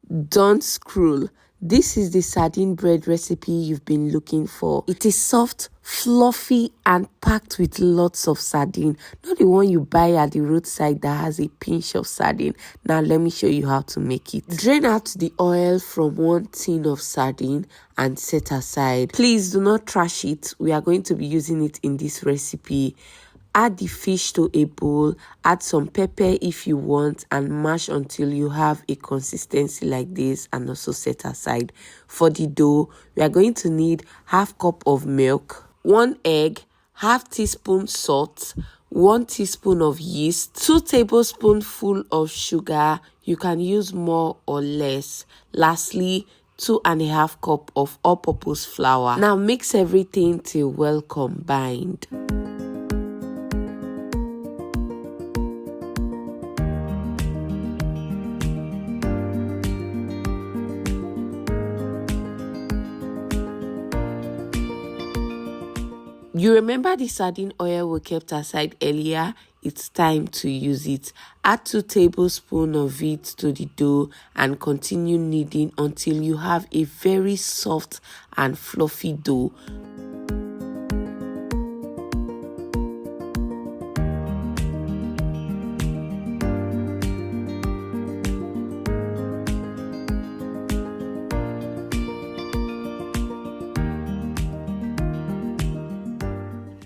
Don't scroll. This is the sardine bread recipe you've been looking for. It is soft, fluffy, and packed with lots of sardine. Not the one you buy at the roadside that has a pinch of sardine. Now let me show you how to make it. Drain out the oil from 1 tin of sardine and set aside. Please do not trash it. We are going to be using it in this recipe. Add the fish to a bowl, add some pepper if you want, and mash until you have a consistency like this, and also set aside. For the dough, we are going to need half cup of milk, 1 egg, half teaspoon salt, 1 teaspoon of yeast, 2 tablespoonfuls of sugar. You can use more or less. Lastly, 2.5 cup of all-purpose flour. Now mix everything till well combined. You remember the sardine oil we kept aside earlier? It's time to use it. Add 2 tablespoons of it to the dough and continue kneading until you have a very soft and fluffy dough.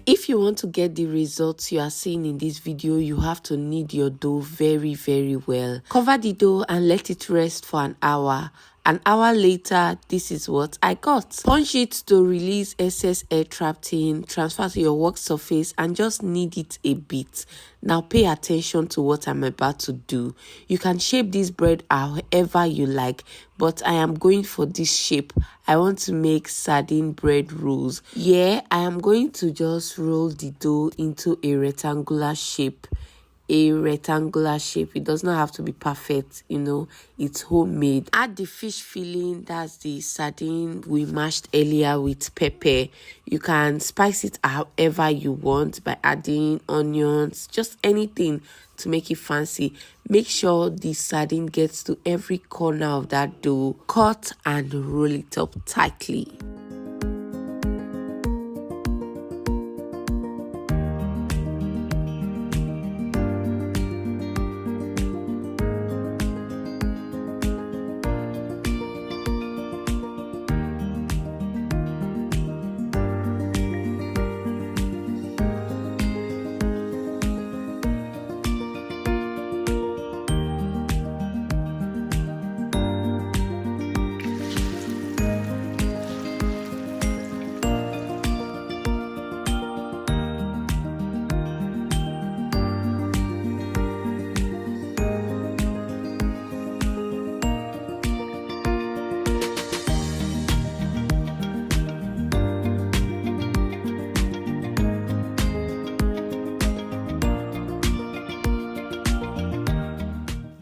If you want to get the results you are seeing in this video, you have to knead your dough very, very well. Cover the dough and let it rest for an hour. An hour later, this is what I got. Punch it to release excess air trapped in, transfer to your work surface and just knead it a bit. Now pay attention to what I'm about to do. You can shape this bread however you like, but I am going for this shape. I want to make sardine bread rolls. Yeah, I am going to just roll the dough into a rectangular shape. It does not have to be perfect, it's homemade. Add the fish filling, that's the sardine we mashed earlier with pepper. You can spice it however you want by adding onions, just anything to make it fancy. Make sure the sardine gets to every corner of that dough. Cut and roll it up tightly.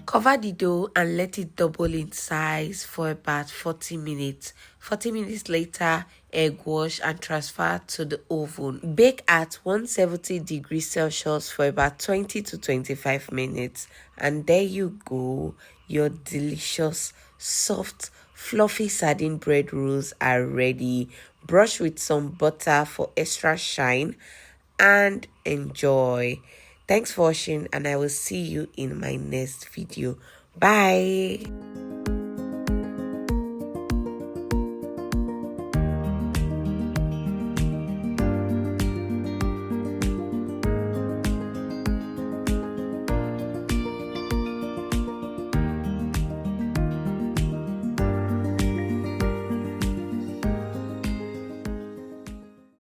Cover the dough and let it double in size for about 40 minutes. 40 minutes later, egg wash and transfer to the oven. Bake at 170 degrees Celsius for about 20 to 25 minutes. And there you go. Your delicious, soft, fluffy sardine bread rolls are ready. Brush with some butter for extra shine and enjoy. Thanks for watching, and I will see you in my next video. Bye.